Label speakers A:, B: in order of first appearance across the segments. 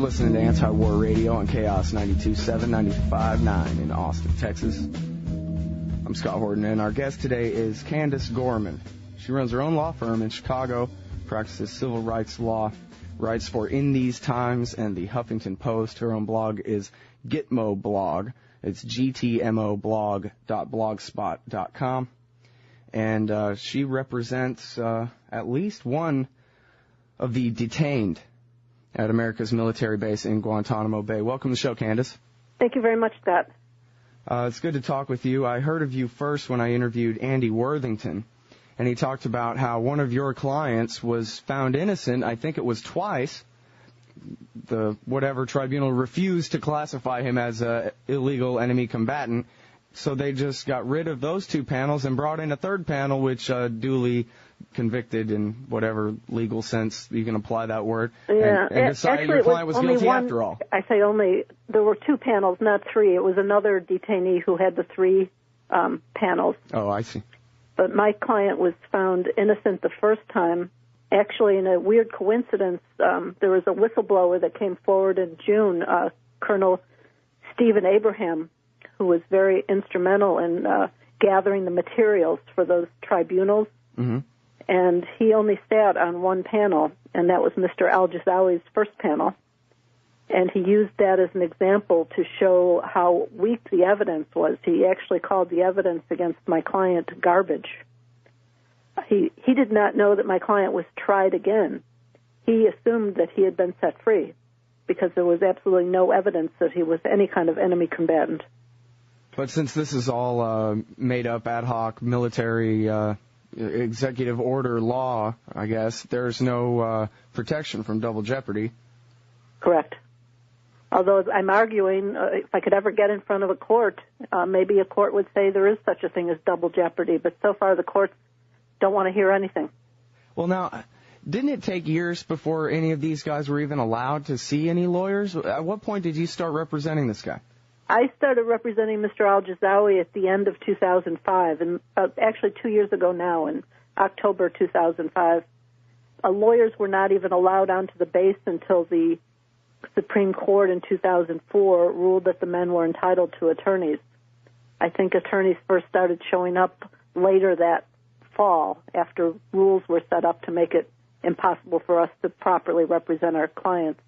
A: listening to Anti-War Radio on Chaos 92.7, 95.9 in Austin, Texas. I'm Scott Horton, and our guest today is Candace Gorman. She runs her own law firm in Chicago, practices civil rights law, writes for In These Times and the Huffington Post. Her own blog is Gitmo blog. It's gtmoblog.blogspot.com. And she represents at least one of the detained at America's military base in Guantanamo Bay. Welcome to the show, Candace.
B: Thank you very much, Scott.
A: It's good to talk with you. I heard of you first when I interviewed Andy Worthington, and he talked about how one of your clients was found innocent. I think it was twice. The whatever tribunal refused to classify him as an illegal enemy combatant, so they just got rid of those two panels and brought in a third panel, which duly convicted in whatever legal sense you can apply that word,
B: yeah.
A: and decided
B: Actually,
A: your client was guilty after all.
B: I say only, there were two panels, not three. It was another detainee who had the three panels.
A: Oh, I see.
B: But my client was found innocent the first time. Actually, in a weird coincidence, there was a whistleblower that came forward in June, Colonel Stephen Abraham, who was very instrumental in gathering the materials for those tribunals.
A: Mm-hmm.
B: And he only sat on one panel, and that was Mr. Al-Jazawi's first panel. And he used that as an example to show how weak the evidence was. He actually called the evidence against my client garbage. He did not know that my client was tried again. He assumed that he had been set free because there was absolutely no evidence that he was any kind of enemy combatant.
A: But since this is all made up ad hoc military executive order law, I guess, there's no protection from double jeopardy.
B: Correct. Although I'm arguing, if I could ever get in front of a court, maybe a court would say there is such a thing as double jeopardy, but so far the courts don't want to hear anything.
A: Well, now, didn't it take years before any of these guys were even allowed to see any lawyers? At what point did you start representing this guy?
B: I started representing Mr. Al-Jazawi at the end of 2005, and actually 2 years ago now, in October 2005. Lawyers were not even allowed onto the base until the Supreme Court in 2004 ruled that the men were entitled to attorneys. I think attorneys first started showing up later that fall after rules were set up to make it impossible for us to properly represent our clients.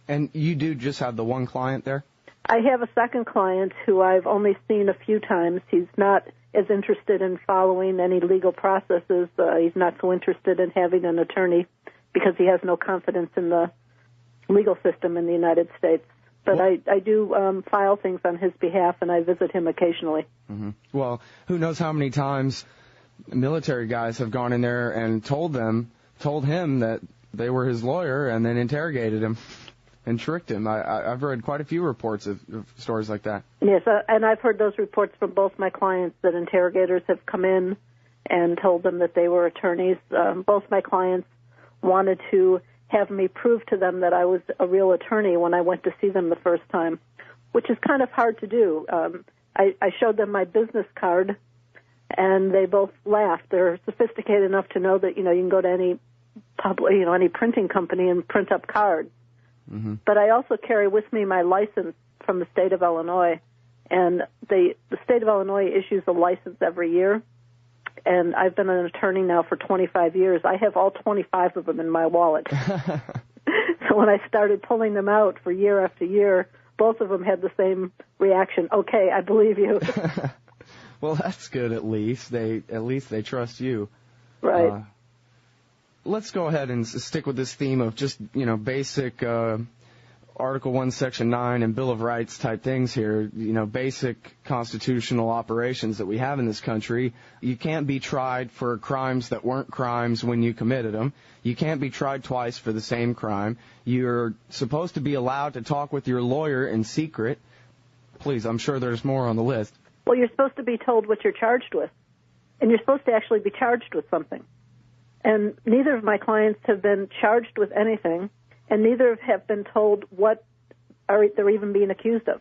A: And you do just have the one client there?
B: I have a second client who I've only seen a few times. He's not as interested in following any legal processes. He's not so interested in having an attorney because he has no confidence in the legal system in the United States. But well, I do file things on his behalf, and I visit him occasionally.
A: Mm-hmm. Well, who knows how many times military guys have gone in there and told him that they were his lawyer and then interrogated him and tricked him. I've read quite a few reports of stories like that.
B: Yes, and I've heard those reports from both my clients that interrogators have come in and told them that they were attorneys. Both my clients wanted to have me prove to them that I was a real attorney when I went to see them the first time, which is kind of hard to do. I showed them my business card, and they both laughed. They're sophisticated enough to know that, you can go to any any printing company and print up cards. Mm-hmm. But I also carry with me my license from the state of Illinois, and the state of Illinois issues a license every year, and I've been an attorney now for 25 years. I have all 25 of them in my wallet. So when I started pulling them out for year after year, both of them had the same reaction. Okay, I believe you.
A: Well, that's good at least. They trust you.
B: Right.
A: Let's go ahead and stick with this theme of just, basic Article 1, Section 9 and Bill of Rights type things here, basic constitutional operations that we have in this country. You can't be tried for crimes that weren't crimes when you committed them. You can't be tried twice for the same crime. You're supposed to be allowed to talk with your lawyer in secret. Please, I'm sure there's more on the list.
B: Well, you're supposed to be told what you're charged with, and you're supposed to actually be charged with something. And neither of my clients have been charged with anything, and neither have been told what they're even being accused of.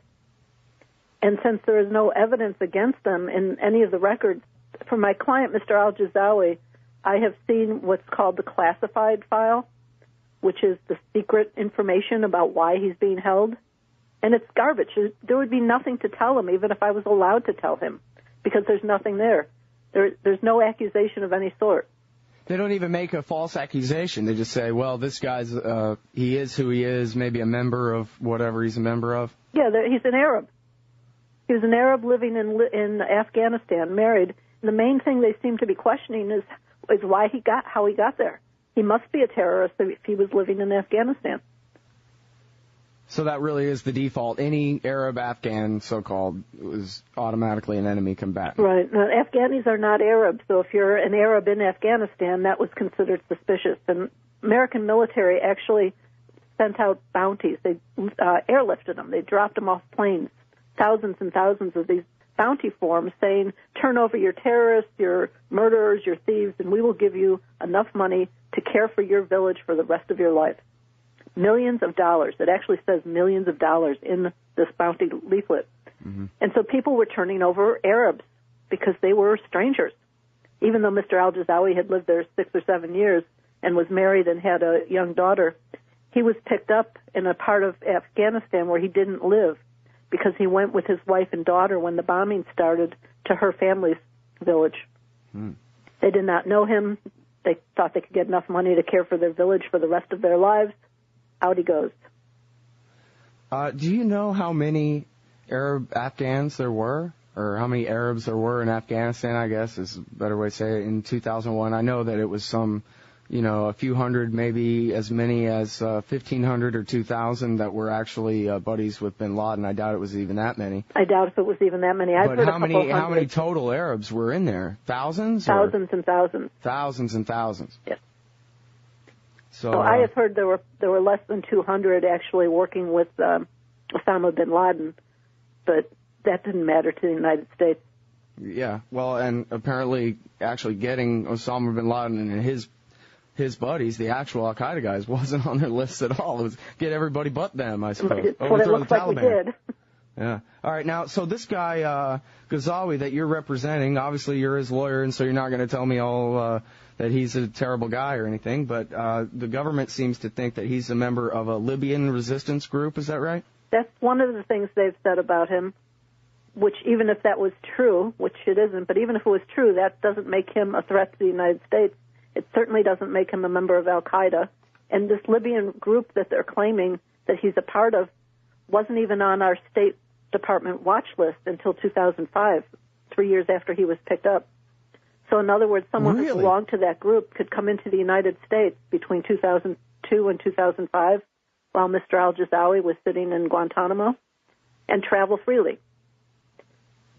B: And since there is no evidence against them in any of the records, for my client, Mr. Al-Jazawi, I have seen what's called the classified file, which is the secret information about why he's being held. And it's garbage. There would be nothing to tell him, even if I was allowed to tell him, because there's nothing there. There's no accusation of any sort.
A: They don't even make a false accusation. They just say, well, this guy's, he is who he is, maybe a member of whatever he's a member of.
B: Yeah, he's an Arab. He was an Arab living in Afghanistan, married. And the main thing they seem to be questioning is how he got there. He must be a terrorist if he was living in Afghanistan.
A: So that really is the default. Any Arab Afghan, so-called, was automatically an enemy combatant.
B: Right. Now, Afghanis are not Arabs, so if you're an Arab in Afghanistan, that was considered suspicious. And American military actually sent out bounties. They airlifted them. They dropped them off planes. Thousands and thousands of these bounty forms saying, turn over your terrorists, your murderers, your thieves, and we will give you enough money to care for your village for the rest of your life. Millions of dollars. It actually says millions of dollars in this bounty leaflet. Mm-hmm. And so people were turning over Arabs because they were strangers. Even though Mr. al-Jazawi had lived there 6 or 7 years and was married and had a young daughter, he was picked up in a part of Afghanistan where he didn't live because he went with his wife and daughter when the bombing started to her family's village. Mm. They did not know him. They thought they could get enough money to care for their village for the rest of their lives. Out he goes.
A: Do you know how many Arab Afghans there were? Or how many Arabs there were in Afghanistan, I guess is a better way to say it, in 2001? I know that it was a few hundred, maybe as many as 1,500 or 2,000 that were actually buddies with bin Laden. I doubt it was even that many.
B: I doubt if it was even that many.
A: But how many total Arabs were in there? Thousands?
B: Thousands and thousands.
A: Thousands and thousands.
B: Yes.
A: So
B: I have heard there were less than 200 actually working with Osama bin Laden, but that didn't matter to the United States.
A: Yeah, well, and apparently actually getting Osama bin Laden and his buddies, the actual Al-Qaeda guys, wasn't on their list at all. It was get everybody but them, I suppose.
B: That's what it looks like we did.
A: Yeah. All right, now, so this guy, Ghazawi, that you're representing, obviously you're his lawyer, and so you're not going to tell me that he's a terrible guy or anything, but the government seems to think that he's a member of a Libyan resistance group. Is that right?
B: That's one of the things they've said about him, which even if that was true, which it isn't, but even if it was true, that doesn't make him a threat to the United States. It certainly doesn't make him a member of Al-Qaeda. And this Libyan group that they're claiming that he's a part of wasn't even on our State Department watch list until 2005, 3 years after he was picked up. So in other words, someone who belonged to that group could come into the United States between 2002 and 2005 while Mr. al-Jazawi was sitting in Guantanamo and travel freely.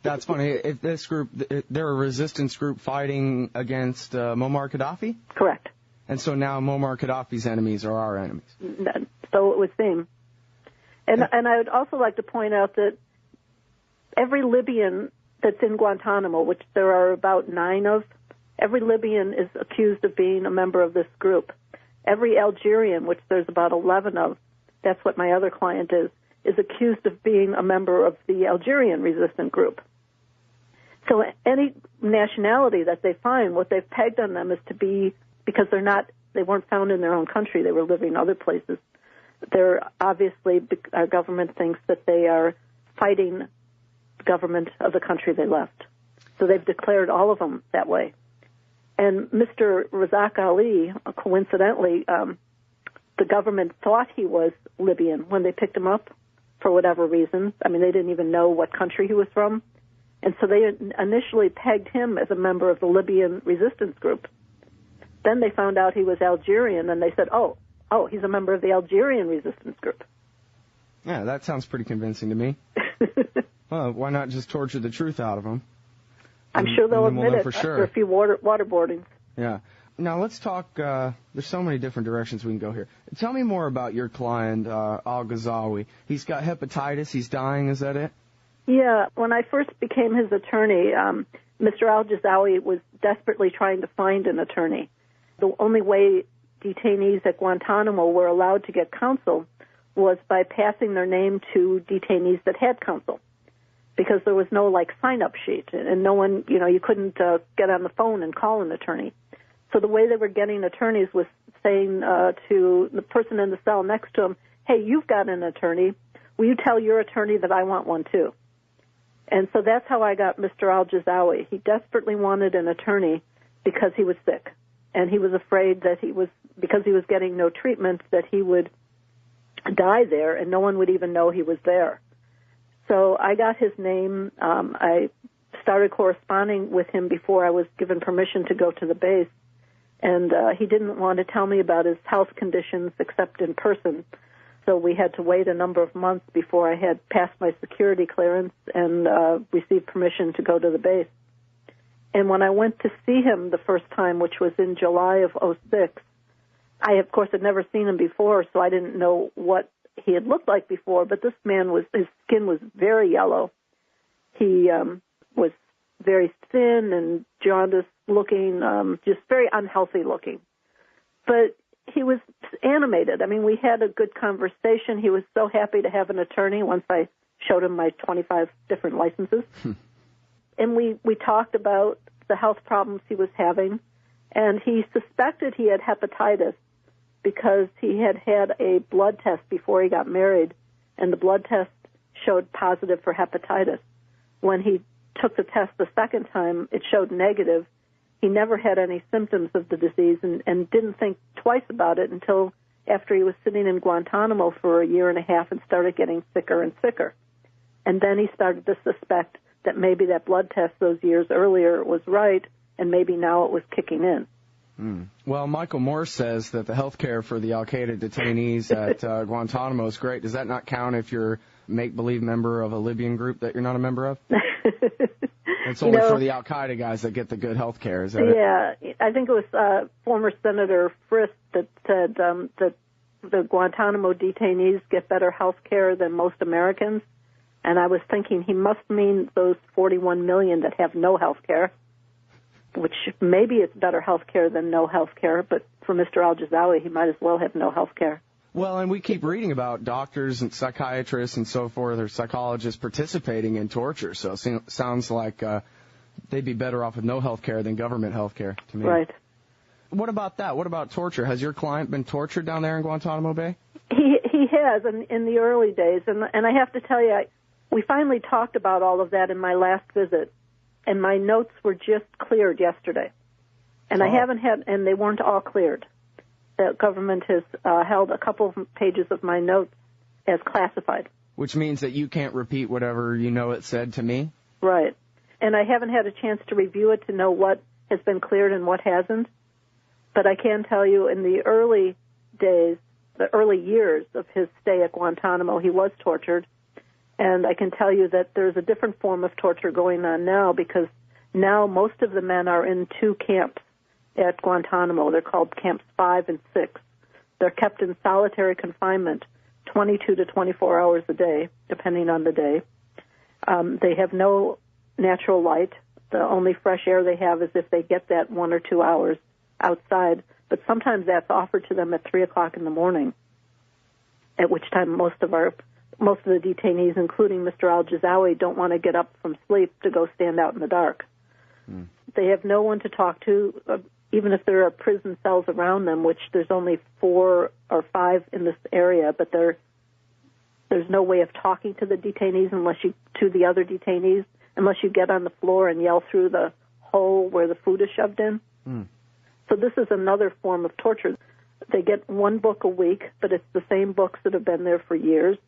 A: That's funny. If this group, they're a resistance group fighting against Muammar Gaddafi?
B: Correct.
A: And so now Muammar Gaddafi's enemies are our enemies.
B: So it would seem. And I would also like to point out that every Libyan that's in Guantanamo, which there are about 9 of, every Libyan is accused of being a member of this group. Every Algerian, which there's about 11 of, that's what my other client is accused of being a member of the Algerian resistant group. So any nationality that they find, what they've pegged on them is to be, because they weren't found in their own country, they were living in other places. They're obviously, our government thinks that they are fighting the government of the country they left. So they've declared all of them that way. And Mr. Razak Ali, coincidentally, the government thought he was Libyan when they picked him up for whatever reason. I mean, they didn't even know what country he was from. And so they initially pegged him as a member of the Libyan resistance group. Then they found out he was Algerian, and they said, oh, he's a member of the Algerian resistance group.
A: Yeah, that sounds pretty convincing to me. Well, why not just torture the truth out of him?
B: I'm sure they'll admit it
A: for sure.
B: after a few waterboardings.
A: Yeah. Now, let's talk, there's so many different directions we can go here. Tell me more about your client, al-Ghazawi. He's got hepatitis, he's dying, is that it?
B: Yeah, when I first became his attorney, Mr. al-Jazawi was desperately trying to find an attorney. The only way detainees at Guantanamo were allowed to get counsel was by passing their name to detainees that had counsel, because there was no, sign-up sheet, and no one, you couldn't get on the phone and call an attorney. So the way they were getting attorneys was saying to the person in the cell next to him, hey, you've got an attorney. Will you tell your attorney that I want one too? And so that's how I got Mr. Al-Jazawi. He desperately wanted an attorney because he was sick. And he was afraid that because he was getting no treatment, that he would die there and no one would even know he was there. So I got his name. I started corresponding with him before I was given permission to go to the base. And he didn't want to tell me about his health conditions except in person. So we had to wait a number of months before I had passed my security clearance and received permission to go to the base. And when I went to see him the first time, which was in July of '06, I, of course, had never seen him before, so I didn't know what he had looked like before. But this man his skin was very yellow. He was very thin and jaundiced-looking, just very unhealthy-looking. But he was animated. I mean, we had a good conversation. He was so happy to have an attorney once I showed him my 25 different licenses. And we talked about the health problems he was having, and he suspected he had hepatitis because he had had a blood test before he got married, and the blood test showed positive for hepatitis. When he took the test the second time, it showed negative. He never had any symptoms of the disease and didn't think twice about it until after he was sitting in Guantanamo for a year and a half and started getting sicker and sicker. And then he started to suspect that maybe that blood test those years earlier was right, and maybe now it was kicking in.
A: Well, Michael Moore says that the health care for the al-Qaeda detainees at Guantanamo is great. Does that not count if you're a make-believe member of a Libyan group that you're not a member of? It's only for the al-Qaeda guys that get the good health care, is that it?
B: Yeah, I think it was former Senator Frist that said that the Guantanamo detainees get better health care than most Americans. And I was thinking he must mean those 41 million that have no health care, which maybe it's better health care than no health care, but for Mr. Al-Jazawi, he might as well have no health care.
A: Well, and we keep reading about doctors and psychiatrists and so forth, or psychologists participating in torture, so it sounds like they'd be better off with no health care than government health care to me.
B: Right.
A: What about that? What about torture? Has your client been tortured down there in Guantanamo Bay?
B: He has in the early days, and I have to tell you, we finally talked about all of that in my last visit, and my notes were just cleared yesterday. And I haven't had, and they weren't all cleared. The government has held a couple of pages of my notes as classified.
A: Which means that you can't repeat whatever you know it said to me?
B: Right. And I haven't had a chance to review it to know what has been cleared and what hasn't. But I can tell you in the early days, the early years of his stay at Guantanamo, he was tortured. And I can tell you that there's a different form of torture going on now, because now most of the men are in two camps at Guantanamo. They're called Camps 5 and 6. They're kept in solitary confinement 22 to 24 hours a day, depending on the day. They have no natural light. The only fresh air they have is if they get that 1 or 2 hours outside. But sometimes that's offered to them at 3 o'clock in the morning, at which time most of the detainees, including Mr. Al-Jazawi, don't want to get up from sleep to go stand out in the dark. They have no one to talk to, even if there are prison cells around them, which there's only 4 or 5 in this area, but there's no way of talking to the detainees to the other detainees, unless you get on the floor and yell through the hole where the food is shoved in. So this is another form of torture. They get 1 book a week, but it's the same books that have been there for years.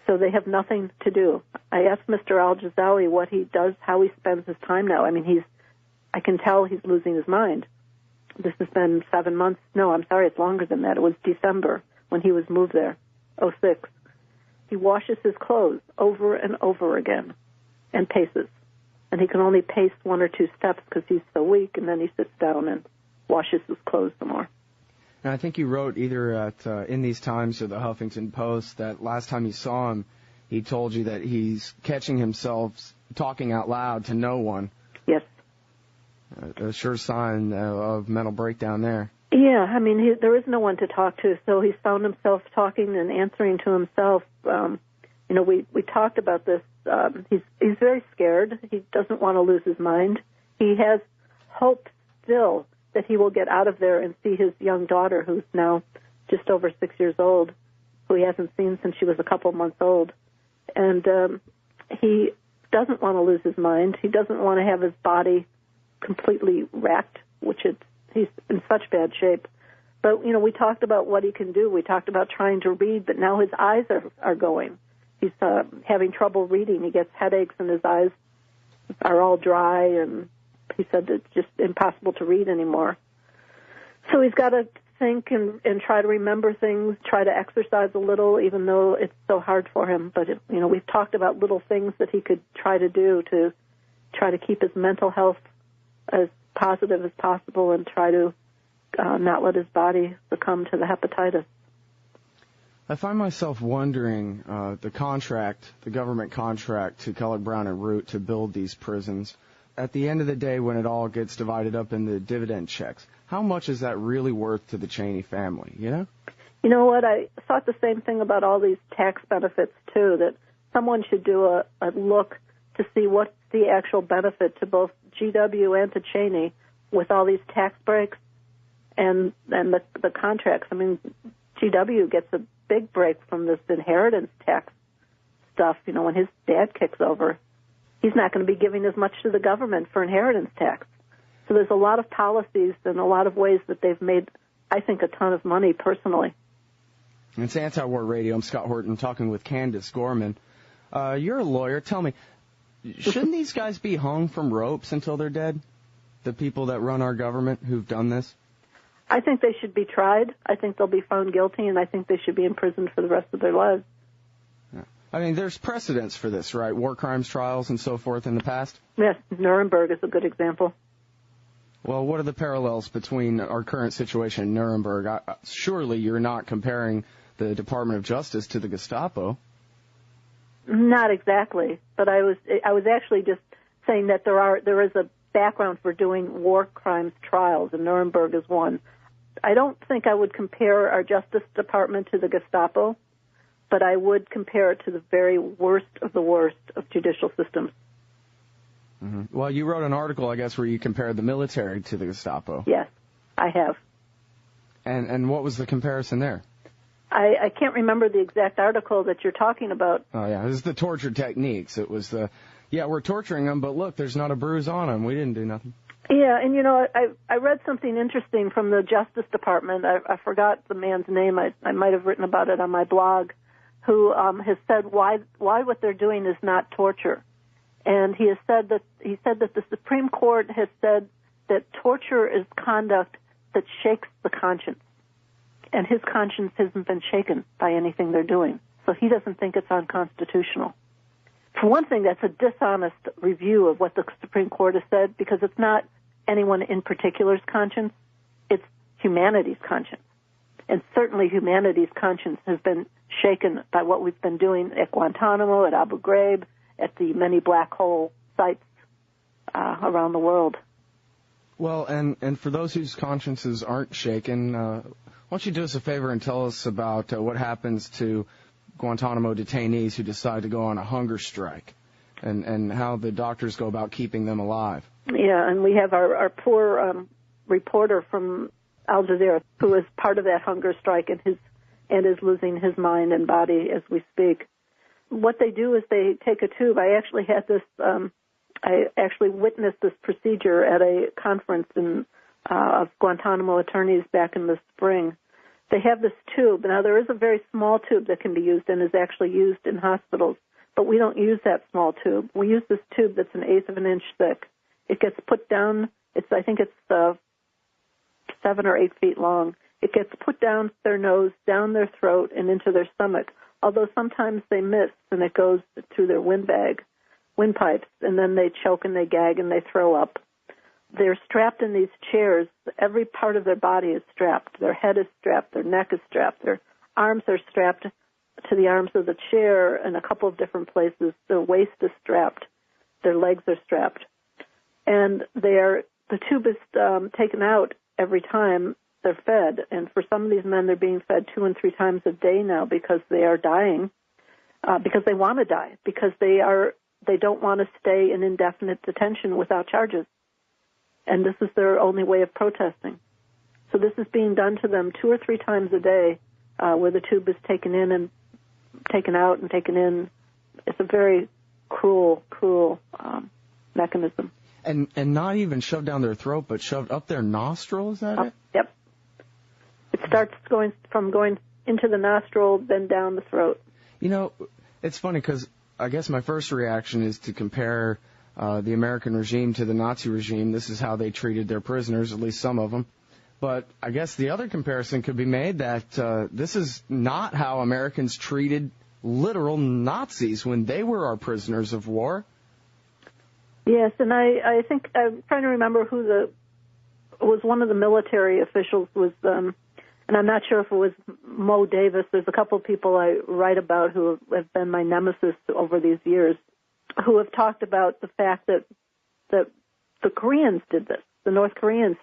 B: So they have nothing to do. I asked Mr. Al-Jazawi what he does, how he spends his time now. I mean, I can tell he's losing his mind. This has been 7 months. No, I'm sorry, it's longer than that. It was December when he was moved there, '06. He washes his clothes over and over again and paces. And he can only pace 1 or 2 steps because he's so weak, and then he sits down and washes his clothes some more.
A: And I think you wrote either at In These Times or the Huffington Post that last time you saw him, he told you that he's catching himself talking out loud to no one.
B: Yes.
A: A sure sign of mental breakdown there.
B: Yeah, I mean, there is no one to talk to, so he's found himself talking and answering to himself. We talked about this. He's very scared. He doesn't want to lose his mind. He has hope still that he will get out of there and see his young daughter, who's now just over 6 years old, who he hasn't seen since she was a couple months old. And he doesn't want to lose his mind. He doesn't want to have his body completely wrecked, he's in such bad shape. But, we talked about what he can do. We talked about trying to read, but now his eyes are going. He's having trouble reading. He gets headaches and his eyes are all dry, and he said it's just impossible to read anymore. So he's got to think and try to remember things, try to exercise a little, even though it's so hard for him. But, we've talked about little things that he could try to do to try to keep his mental health as positive as possible and try to not let his body succumb to the hepatitis.
A: I find myself wondering the government contract to Kellogg Brown and Root to build these prisons. At the end of the day, when it all gets divided up into dividend checks, how much is that really worth to the Cheney family, You know
B: what? I thought the same thing about all these tax benefits, too, that someone should do a look to see what's the actual benefit to both GW and to Cheney with all these tax breaks and the contracts. I mean, GW gets a big break from this inheritance tax stuff. When his dad kicks over, he's not going to be giving as much to the government for inheritance tax. So there's a lot of policies and a lot of ways that they've made, I think, a ton of money personally.
A: It's Anti-War Radio. I'm Scott Horton talking with Candace Gorman. You're a lawyer. Tell me, shouldn't these guys be hung from ropes until they're dead? The people that run our government who've done this?
B: I think they should be tried. I think they'll be found guilty, and I think they should be imprisoned for the rest of their lives.
A: Yeah. I mean, there's precedents for this, right? War crimes trials and so forth in the past?
B: Yes, Nuremberg is a good example.
A: Well, what are the parallels between our current situation in Nuremberg? Surely you're not comparing the Department of Justice to the Gestapo.
B: Not exactly, but I was actually just saying that there is a background for doing war crimes trials, and Nuremberg is one. I don't think I would compare our Justice Department to the Gestapo, but I would compare it to the very worst of the worst of judicial systems.
A: Mm-hmm. Well, you wrote an article, I guess, where you compared the military to the Gestapo.
B: Yes, I have.
A: And what was the comparison there?
B: I can't remember the exact article that you're talking about.
A: Oh, yeah, this is the torture techniques. It was we're torturing them, but look, there's not a bruise on them. We didn't do nothing.
B: Yeah, and I read something interesting from the Justice Department. I forgot the man's name. I might have written about it on my blog, who has said why what they're doing is not torture. And he said that the Supreme Court has said that torture is conduct that shakes the conscience. And his conscience hasn't been shaken by anything they're doing. So he doesn't think it's unconstitutional. For one thing, that's a dishonest review of what the Supreme Court has said, because it's not anyone in particular's conscience. It's humanity's conscience. And certainly humanity's conscience has been shaken by what we've been doing at Guantanamo, at Abu Ghraib, at the many black hole sites around the world.
A: Well, and for those whose consciences aren't shaken, why don't you do us a favor and tell us about what happens to Guantanamo detainees who decide to go on a hunger strike and how the doctors go about keeping them alive.
B: Yeah, and we have our poor reporter from Al Jazeera who is part of that hunger strike and is losing his mind and body as we speak. What they do is they take a tube. I actually witnessed this procedure at a conference of Guantanamo attorneys back in the spring. They have this tube. Now, there is a very small tube that can be used and is actually used in hospitals, but we don't use that small tube. We use this tube that's 1/8 of an inch thick. It gets put down. I think it's 7 or 8 feet long. It gets put down their nose, down their throat, and into their stomach, although sometimes they miss, and it goes through their windpipes, and then they choke and they gag and they throw up. They're strapped in these chairs. Every part of their body is strapped. Their head is strapped. Their neck is strapped. Their arms are strapped to the arms of the chair in a couple of different places. Their waist is strapped. Their legs are strapped. And the tube is taken out every time they're fed. And for some of these men, they're being fed 2 and 3 times a day now because they are dying, because they want to die, because they don't want to stay in indefinite detention without charges. and this is their only way of protesting. So this is being done to them 2 or 3 times a day, where the tube is taken in and taken out and taken in. It's a very cruel mechanism.
A: And not even shoved down their throat, but shoved up their nostril, is that it?
B: Yep. It starts going into the nostril, then down the throat.
A: You know, it's funny because I guess my first reaction is to compare the American regime to the Nazi regime. This is how they treated their prisoners, at least some of them. But I guess the other comparison could be made that this is not how Americans treated literal Nazis when they were our prisoners of war.
B: Yes, and I think I'm trying to remember who was one of the military officials was, and I'm not sure if it was Mo Davis. There's a couple of people I write about who have been my nemesis over these years, who have talked about the fact that the Koreans did this. The North Koreans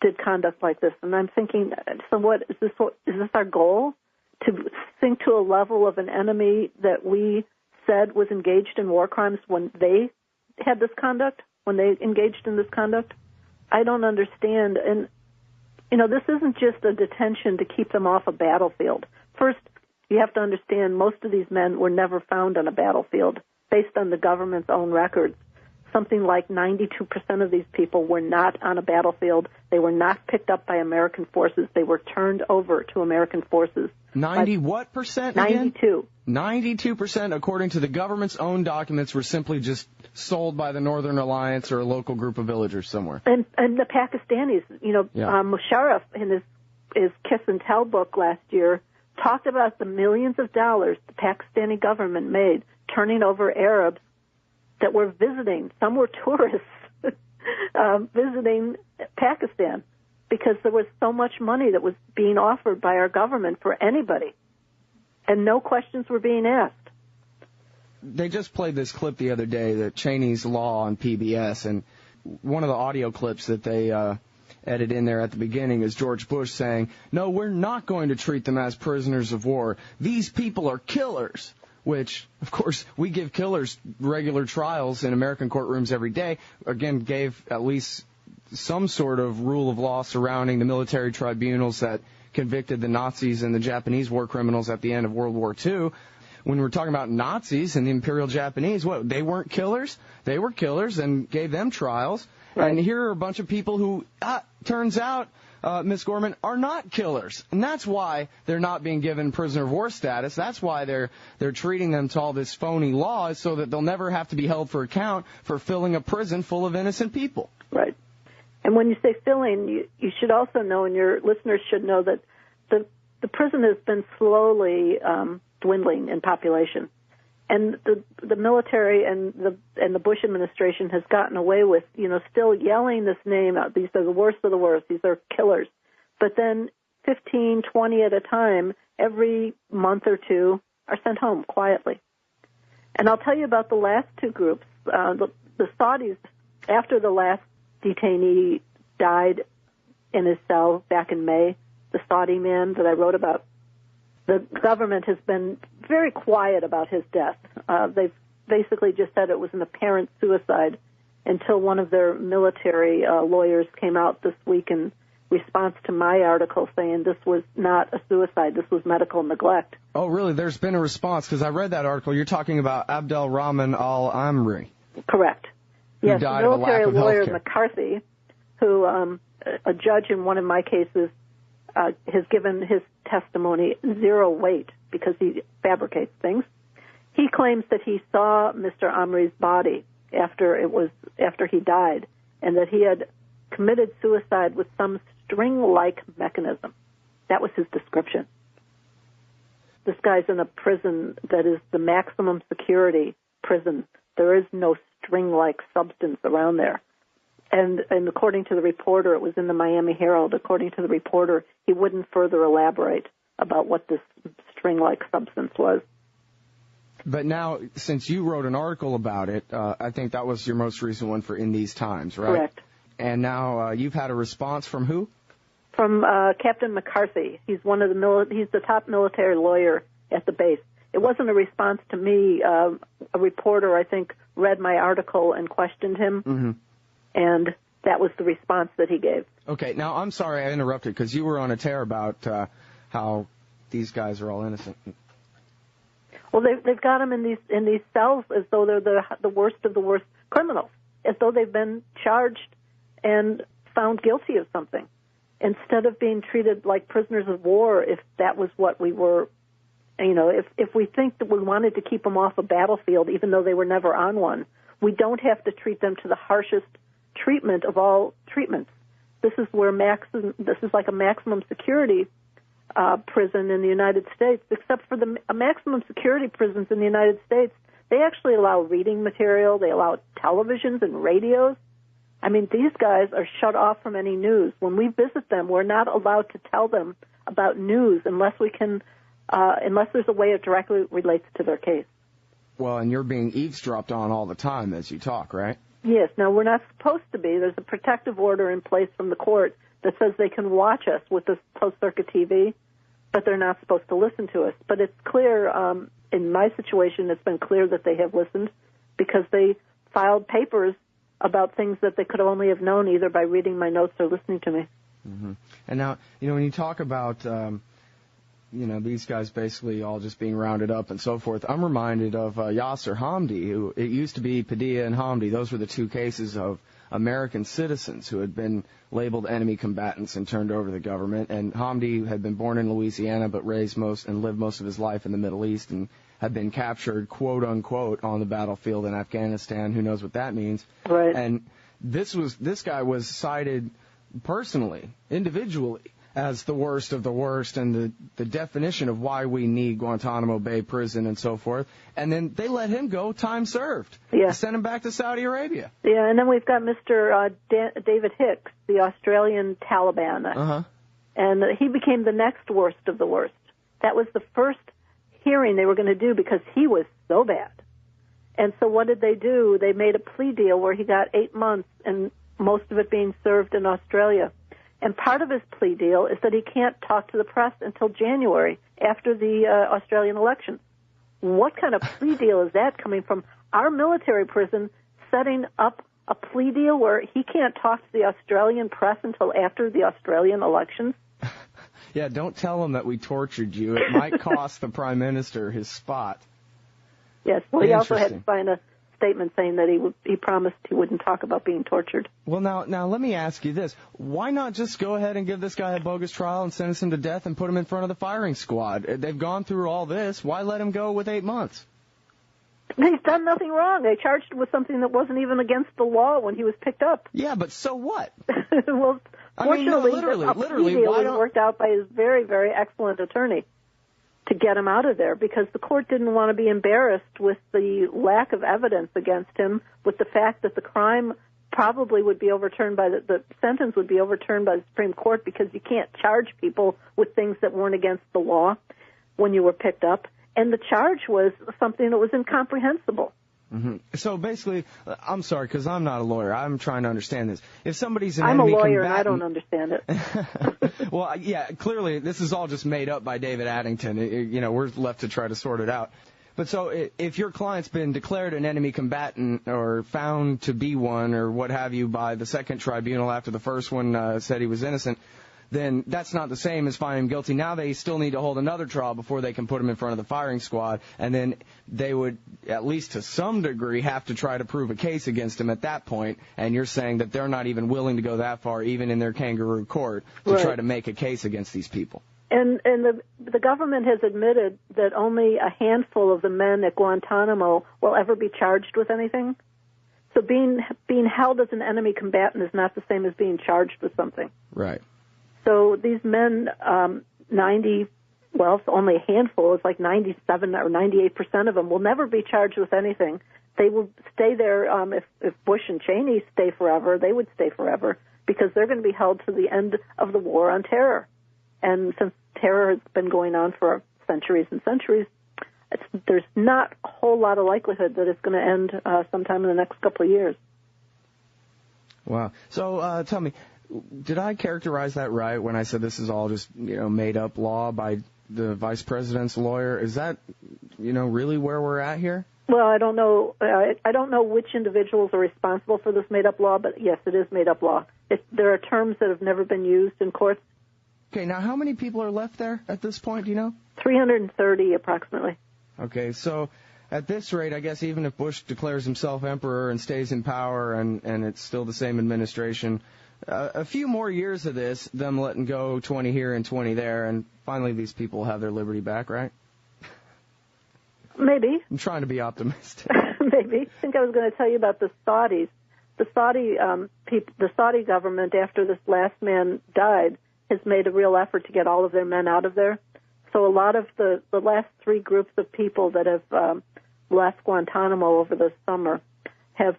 B: did conduct like this, and I'm thinking, so what is this? Is this our goal? To sink to a level of an enemy that we said was engaged in war crimes when they had this conduct, when they engaged in this conduct? I don't understand. And, you know, this isn't just a detention to keep them off a battlefield. First, you have to understand most of these men were never found on a battlefield based on the government's own records. Something like 92% of these people were not on a battlefield. They were not picked up by American forces. They were turned over to American forces.
A: 90 what percent again?
B: 92.
A: 92%, according to the government's own documents, were simply just sold by the Northern Alliance or a local group of villagers somewhere.
B: And the Pakistanis, you know, Musharraf in his Kiss and Tell book last year talked about the millions of dollars the Pakistani government made turning over Arabs that were visiting. Some were tourists visiting Pakistan because there was so much money that was being offered by our government for anybody, and no questions were being asked.
A: They just played this clip the other day, the Cheney's Law on PBS, and one of the audio clips that they edit in there at the beginning is George Bush saying, "No, we're not going to treat them as prisoners of war. These people are killers." Which, of course, we give killers regular trials in American courtrooms every day. Again, gave at least some sort of rule of law surrounding the military tribunals that convicted the Nazis and the Japanese war criminals at the end of World War II. When we're talking about Nazis and the Imperial Japanese, what, they weren't killers? They were killers and gave them trials. Right. And here are a bunch of people who, turns out, Ms. Gorman, are not killers. And that's why they're not being given prisoner of war status. That's why they're treating them to all this phony law, so that they'll never have to be held for account for filling a prison full of innocent people.
B: Right. And when you say filling, you should also know, and your listeners should know, that the prison has been slowly dwindling in population. And the military and the Bush administration has gotten away with, you know, still yelling this name out. These are the worst of the worst. These are killers. But then 15, 20 at a time, every month or two, are sent home quietly. And I'll tell you about the last two groups. The Saudis, after the last detainee died in his cell back in May, the Saudi man that I wrote about, the government has been very quiet about his death. They've basically just said it was an apparent suicide until one of their military lawyers came out this week in response to my article saying this was not a suicide, this was medical neglect.
A: Oh, really? There's been a response, because I read that article. You're talking about Abdel Rahman al-Amri.
B: Correct. Yes,
A: the
B: military lawyer McCarthy, who a judge in one of my cases has given his testimony zero weight because he fabricates things. He claims that he saw Mr. Amri's body after he died, and that he had committed suicide with some string-like mechanism. That was his description. This guy's in a prison that is the maximum security prison. There is no string-like substance around there. And according to the reporter, it was in the Miami Herald, according to the reporter, he wouldn't further elaborate about what this string-like substance was.
A: But now, since you wrote an article about it, I think that was your most recent one for In These Times, right?
B: Correct.
A: And now you've had a response from who?
B: From Captain McCarthy. He's he's the top military lawyer at the base. It wasn't a response to me. A reporter, I think, read my article and questioned him. Mm-hmm. And that was the response that he gave.
A: Okay, now I'm sorry I interrupted because you were on a tear about how these guys are all innocent.
B: Well, they've got them in these cells as though they're the worst of the worst criminals, as though they've been charged and found guilty of something, instead of being treated like prisoners of war. If that was what we were, if we think that we wanted to keep them off a battlefield, even though they were never on one, we don't have to treat them to the harshest treatment of all treatments. This is where this is like a maximum security prison in the United States, except for the maximum security prisons in the United States. They actually allow reading material. They allow televisions and radios. I mean, these guys are shut off from any news. When we visit them, we're not allowed to tell them about news unless there's a way it directly relates to their case.
A: Well, and you're being eavesdropped on all the time as you talk, right?
B: Yes. Now, we're not supposed to be. There's a protective order in place from the court that says they can watch us with this closed-circuit TV, but they're not supposed to listen to us. But it's clear, in my situation, it's been clear that they have listened because they filed papers about things that they could only have known either by reading my notes or listening to me.
A: Mm-hmm. And now, when you talk about, these guys basically all just being rounded up and so forth, I'm reminded of Yasser Hamdi, who it used to be Padilla and Hamdi. Those were the two cases of American citizens who had been labeled enemy combatants and turned over to the government. And Hamdi had been born in Louisiana but raised and lived most of his life in the Middle East and had been captured, quote unquote, on the battlefield in Afghanistan. Who knows what that means?
B: Right.
A: And this guy was cited personally, individually, as the worst of the worst and the definition of why we need Guantanamo Bay prison and so forth. And then they let him go, time served.
B: Yeah.
A: Send him back to Saudi Arabia.
B: Yeah, and then we've got Mr. David Hicks, the Australian Taliban.
A: Uh-huh.
B: And he became the next worst of the worst. That was the first hearing they were going to do because he was so bad. And so what did they do? They made a plea deal where he got 8 months and most of it being served in Australia. And part of his plea deal is that he can't talk to the press until January, after the Australian elections. What kind of plea deal is that coming from our military prison, setting up a plea deal where he can't talk to the Australian press until after the Australian elections?
A: Yeah, don't tell him that we tortured you. It might cost the Prime Minister his spot.
B: Yes, well, he also had to sign a statement saying that he promised he wouldn't talk about being tortured.
A: Well, now let me ask you this. Why not just go ahead and give this guy a bogus trial and sentence him to death and put him in front of the firing squad? They've gone through all this. Why let him go with 8 months?
B: He's done nothing wrong. They charged him with something that wasn't even against the law when he was picked up.
A: Yeah, but so what?
B: Well, fortunately, literally, why don't worked out by his very, very excellent attorney to get him out of there, because the court didn't want to be embarrassed with the lack of evidence against him, with the fact that the crime probably would be overturned by the sentence would be overturned by the Supreme Court, because you can't charge people with things that weren't against the law when you were picked up. And the charge was something that was incomprehensible.
A: Mm-hmm. So basically, I'm sorry, because I'm not a lawyer. I'm trying to understand this. If somebody's an
B: I'm
A: enemy
B: a lawyer
A: combatant,
B: and I don't understand it.
A: Well, yeah, clearly this is all just made up by David Addington. We're left to try to sort it out. But so if your client's been declared an enemy combatant or found to be one or what have you by the second tribunal after the first one said he was innocent, then that's not the same as finding him guilty. Now they still need to hold another trial before they can put him in front of the firing squad, and then they would, at least to some degree, have to try to prove a case against him at that point, and you're saying that they're not even willing to go that far, even in their kangaroo court, to try to make a case against these people.
B: And the government has admitted that only a handful of the men at Guantanamo will ever be charged with anything. So being held as an enemy combatant is not the same as being charged with something.
A: Right.
B: So these men, it's only a handful, it's like 97 or 98% of them will never be charged with anything. They will stay there. If Bush and Cheney stay forever, they would stay forever, because they're going to be held to the end of the war on terror. And since terror has been going on for centuries and centuries, there's not a whole lot of likelihood that it's going to end sometime in the next couple of years.
A: Wow. So tell me, did I characterize that right when I said this is all just, made up law by the vice president's lawyer? Is that, really where we're at here?
B: Well, I don't know. I don't know which individuals are responsible for this made-up law, but yes, it is made-up law. There are terms that have never been used in courts.
A: Okay, now how many people are left there at this point, do you know?
B: 330 approximately.
A: Okay, so at this rate, I guess even if Bush declares himself emperor and stays in power and it's still the same administration, a few more years of this, them letting go 20 here and 20 there, and finally these people have their liberty back, right?
B: Maybe.
A: I'm trying to be optimistic.
B: Maybe. I think I was going to tell you about the Saudis. The Saudi government, after this last man died, has made a real effort to get all of their men out of there. So a lot of the last three groups of people that have left Guantanamo over the summer have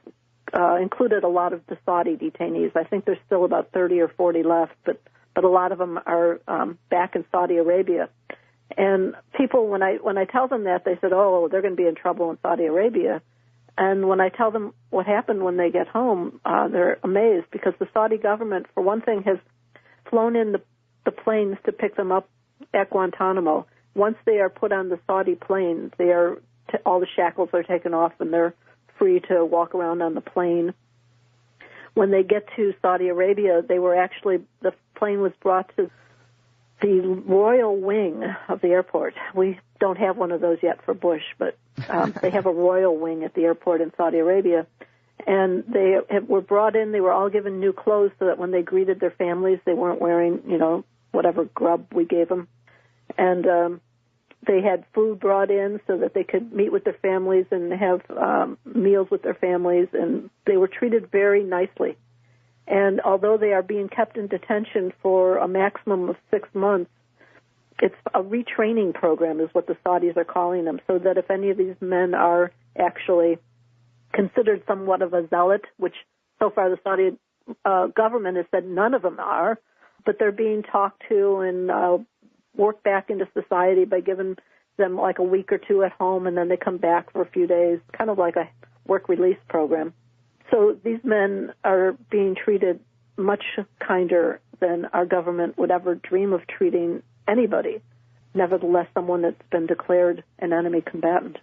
B: included a lot of the Saudi detainees. I think there's still about 30 or 40 left, but a lot of them are back in Saudi Arabia. And people, when I tell them that, they said, oh, they're going to be in trouble in Saudi Arabia. And when I tell them what happened when they get home, they're amazed because the Saudi government, for one thing, has flown in the planes to pick them up at Guantanamo. Once they are put on the Saudi plane, all the shackles are taken off and they're free to walk around on the plane. When they get to Saudi Arabia, the plane was brought to the royal wing of the airport. We don't have one of those yet for Bush, but they have a royal wing at the airport in Saudi Arabia. And they were brought in. They were all given new clothes so that when they greeted their families, they weren't wearing, whatever grub we gave them. And they had food brought in so that they could meet with their families and have meals with their families. And they were treated very nicely. And although they are being kept in detention for a maximum of 6 months, it's a retraining program is what the Saudis are calling them, so that if any of these men are actually considered somewhat of a zealot, which so far the Saudi government has said none of them are, but they're being talked to and worked back into society by giving them like a week or two at home, and then they come back for a few days, kind of like a work release program. So these men are being treated much kinder than our government would ever dream of treating anybody, nevertheless someone that's been declared an enemy combatant.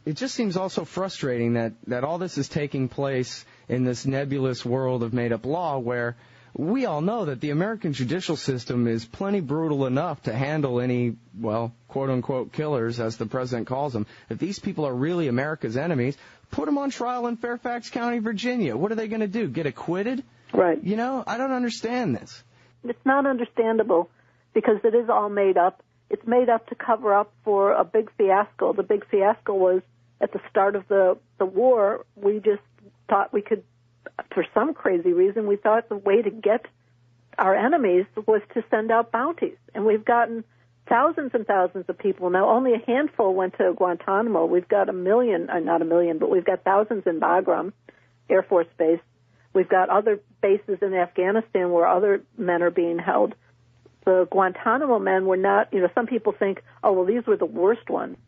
A: It just seems also frustrating that all this is taking place in this nebulous world of made-up law where we all know that the American judicial system is plenty brutal enough to handle any, well, quote-unquote killers, as the president calls them. If these people are really America's enemies, put them on trial in Fairfax County, Virginia. What are they going to do, get acquitted?
B: Right.
A: I don't understand this.
B: It's not understandable because it is all made up. It's made up to cover up for a big fiasco. The big fiasco was at the start of the war, we just thought we could, for some crazy reason, we thought the way to get our enemies was to send out bounties. And we've gotten thousands and thousands of people. Now, only a handful went to Guantanamo. We've got not a million, but we've got thousands in Bagram Air Force Base. We've got other bases in Afghanistan where other men are being held. The Guantanamo men were not, some people think, oh, well, these were the worst ones.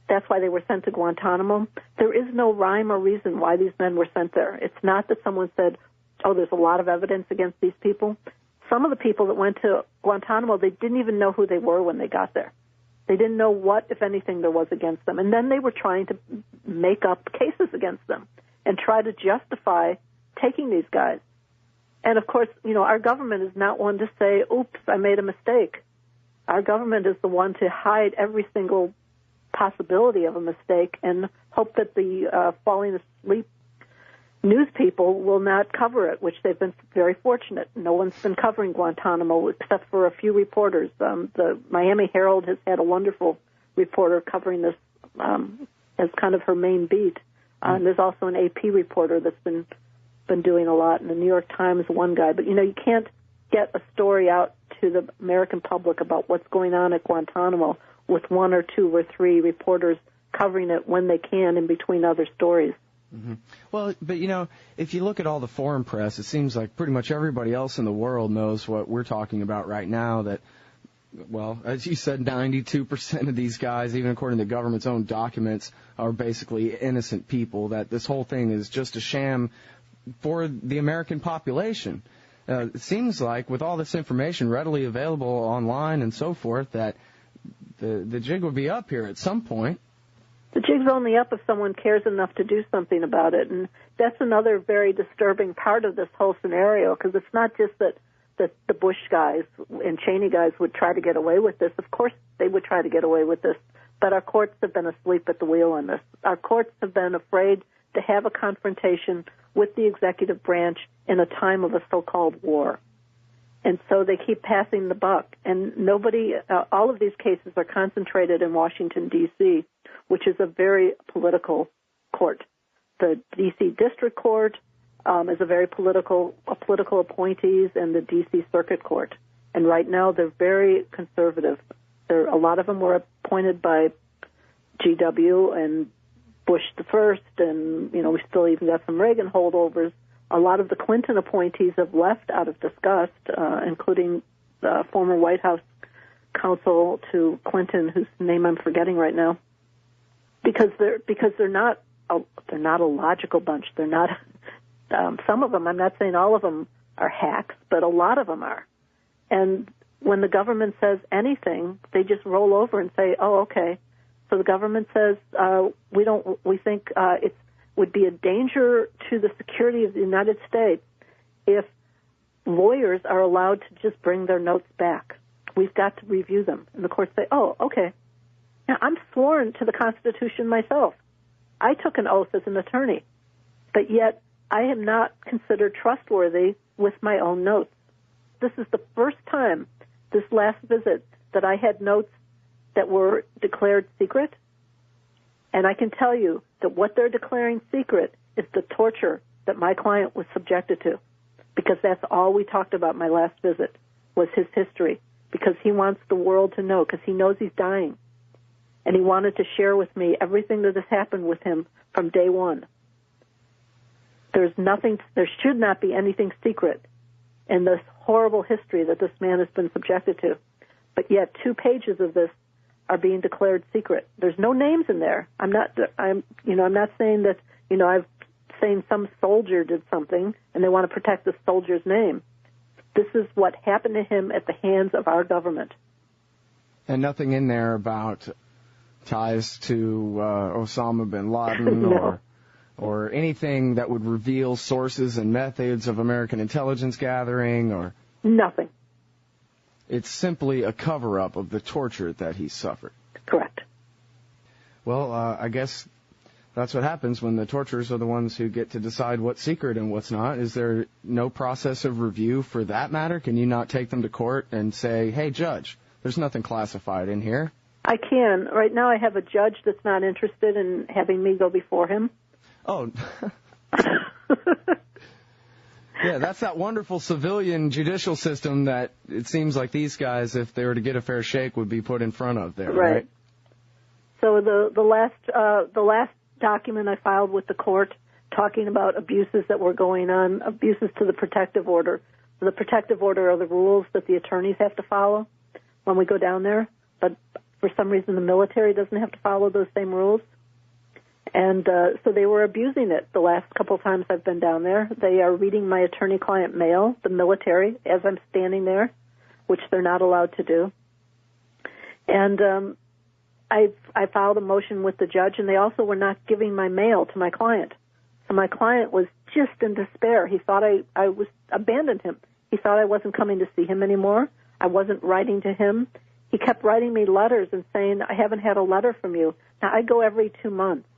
B: That's why they were sent to Guantanamo. There is no rhyme or reason why these men were sent there. It's not that someone said, oh, there's a lot of evidence against these people. Some of the people that went to Guantanamo, they didn't even know who they were when they got there. They didn't know what, if anything, there was against them. And then they were trying to make up cases against them and try to justify taking these guys. And, of course, our government is not one to say, oops, I made a mistake. Our government is the one to hide every single possibility of a mistake and hope that the falling asleep news people will not cover it, which they've been very fortunate. No one's been covering Guantanamo except for a few reporters. The Miami Herald has had a wonderful reporter covering this as kind of her main beat. There's also an AP reporter that's been doing a lot, and the New York Times, one guy. But, you can't get a story out to the American public about what's going on at Guantanamo with one or two or three reporters covering it when they can in between other stories.
A: Mm-hmm. Well, but, if you look at all the foreign press, it seems like pretty much everybody else in the world knows what we're talking about right now, that, well, as you said, 92% of these guys, even according to the government's own documents, are basically innocent people, that this whole thing is just a sham for the American population. It seems like with all this information readily available online and so forth that the jig would be up here at some point.
B: The jig's only up if someone cares enough to do something about it, and that's another very disturbing part of this whole scenario, because it's not just that the Bush guys and Cheney guys would try to get away with this. Of course they would try to get away with this, but our courts have been asleep at the wheel on this. Our courts have been afraid to have a confrontation with the executive branch in a time of a so-called war. And so they keep passing the buck. And all of these cases are concentrated in Washington, D.C., which is a very political court. The D.C. District Court is a very political appointees, and the D.C. Circuit Court. And right now they're very conservative. A lot of them were appointed by G.W. and Bush the first, and, we still even got some Reagan holdovers. A lot of the Clinton appointees have left out of disgust, including the former White House counsel to Clinton, whose name I'm forgetting right now, because they're not a logical bunch. They're not. Some of them, I'm not saying all of them are hacks, but a lot of them are. And when the government says anything, they just roll over and say, "Oh, okay." So the government says, we think it would be a danger to the security of the United States if lawyers are allowed to just bring their notes back. We've got to review them. And the courts say, "Oh, okay." Now, I'm sworn to the Constitution myself. I took an oath as an attorney, but yet I am not considered trustworthy with my own notes. This is the first time, this last visit, that I had notes that were declared secret, and I can tell you that what they're declaring secret is the torture that my client was subjected to, because that's all we talked about my last visit was his history, because he wants the world to know, because he knows he's dying, and he wanted to share with me everything that has happened with him from day one. There should not be anything secret in this horrible history that this man has been subjected to, but yet 2 pages of this are being declared secret. There's no names in there. I'm not saying that, I'm saying some soldier did something and they want to protect the soldier's name. This is what happened to him at the hands of our government.
A: And nothing in there about ties to Osama bin Laden
B: No.
A: or anything that would reveal sources and methods of American intelligence gathering or...
B: Nothing.
A: It's simply a cover-up of the torture that he suffered.
B: Correct.
A: Well, I guess that's what happens when the torturers are the ones who get to decide what's secret and what's not. Is there no process of review for that matter? Can you not take them to court and say, "Hey, judge, there's nothing classified in here"?
B: I can. Right now I have a judge that's not interested in having me go before him.
A: Oh. Yeah, that's that wonderful civilian judicial system that it seems like these guys, if they were to get a fair shake, would be put in front of there, right?
B: So the last document I filed with the court talking about abuses that were going on, abuses to the protective order. The protective order are the rules that the attorneys have to follow when we go down there, but for some reason the military doesn't have to follow those same rules. And so they were abusing it the last couple times I've been down there. They are reading my attorney-client mail, the military, as I'm standing there, which they're not allowed to do. And I filed a motion with the judge, and they also were not giving my mail to my client. So my client was just in despair. He thought I was abandoned him. He thought I wasn't coming to see him anymore. I wasn't writing to him. He kept writing me letters and saying, "I haven't had a letter from you." Now, I go every 2 months.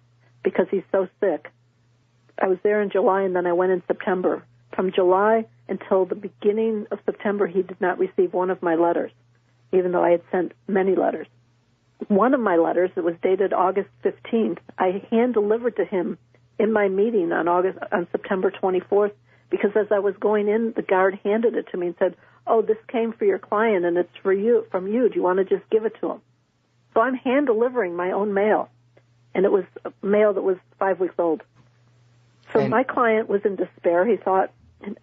B: Because he's so sick. I was there in July, and then I went in September. From July until the beginning of September, he did not receive one of my letters, even though I had sent many letters. One of my letters, that was dated August 15th, I hand-delivered to him in my meeting on September 24th, because as I was going in, the guard handed it to me and said, "Oh, this came for your client, and it's from you. Do you want to just give it to him?" So I'm hand-delivering my own mail. And it was mail that was 5 weeks old. So my client was in despair. He thought,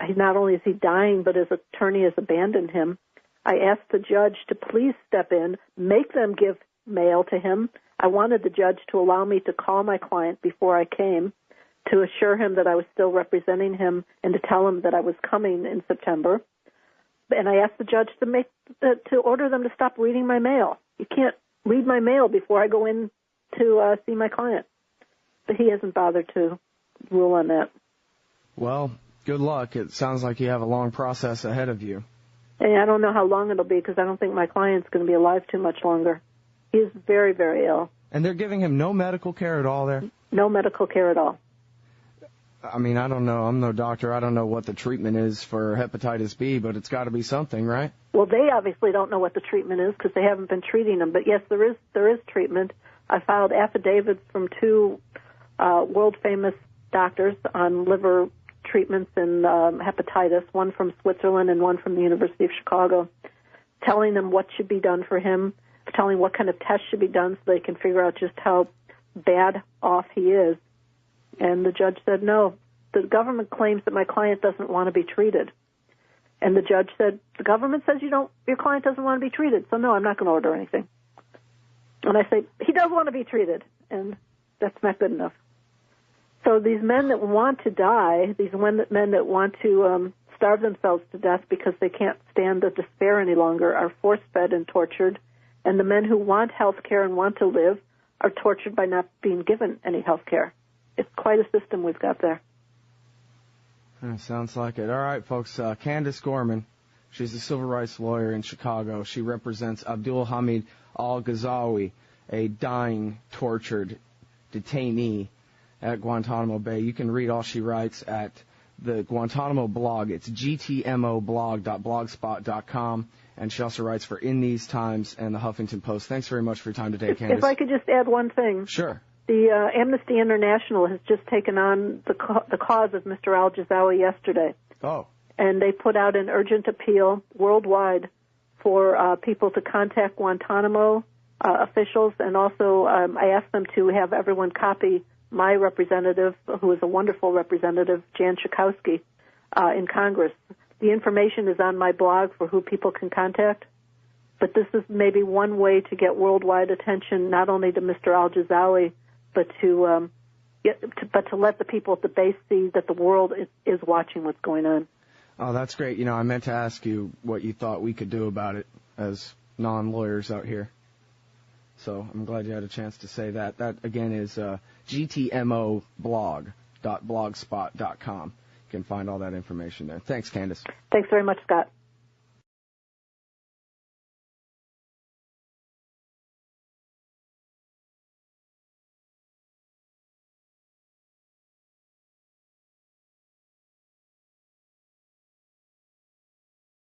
B: not only is he dying, but his attorney has abandoned him. I asked the judge to please step in, make them give mail to him. I wanted the judge to allow me to call my client before I came to assure him that I was still representing him and to tell him that I was coming in September. And I asked the judge to order them to stop reading my mail. You can't read my mail before I go in to see my client. But he hasn't bothered to rule on that.
A: Well, good luck. It sounds like you have a long process ahead of you.
B: And I don't know how long it'll be because I don't think my client's going to be alive too much longer. He is very, very ill.
A: And they're giving him no medical care at all there?
B: No medical care at all.
A: I mean, I don't know. I'm no doctor. I don't know what the treatment is for hepatitis B, but it's got to be something, right?
B: Well, they obviously don't know what the treatment is because they haven't been treating him. But yes, there is treatment. I filed affidavits from two world-famous doctors on liver treatments and hepatitis, one from Switzerland and one from the University of Chicago, telling them what should be done for him, telling what kind of tests should be done so they can figure out just how bad off he is. And the judge said, no, the government claims that my client doesn't want to be treated. And the judge said, the government says your client doesn't want to be treated, so no, I'm not going to order anything. And I say, he does want to be treated, and that's not good enough. So these men that want to die, these men that want to starve themselves to death because they can't stand the despair any longer, are force-fed and tortured. And the men who want health care and want to live are tortured by not being given any health care. It's quite a system we've got there.
A: Sounds like it. All right, folks. Candice Gorman, she's a civil rights lawyer in Chicago. She represents Abdul Hamid al-Ghazawi, a dying, tortured detainee at Guantanamo Bay. You can read all she writes at the Guantanamo blog. It's gtmoblog.blogspot.com. And she also writes for In These Times and the Huffington Post. Thanks very much for your time today, Candice.
B: If I could just add one thing.
A: Sure.
B: The Amnesty International has just taken on the cause of Mr. al-Ghazawi yesterday.
A: Oh.
B: And they put out an urgent appeal worldwide for people to contact Guantanamo officials. And also I asked them to have everyone copy my representative, who is a wonderful representative, Jan Schakowsky, in Congress. The information is on my blog for who people can contact. But this is maybe one way to get worldwide attention, not only to Mr. al-Ghazawi, but to let the people at the base see that the world is watching what's going on.
A: Oh, that's great. You know, I meant to ask you what you thought we could do about it as non-lawyers out here. So I'm glad you had a chance to say that. That, again, is gtmoblog.blogspot.com. You can find all that information there. Thanks, Candice.
B: Thanks very much, Scott.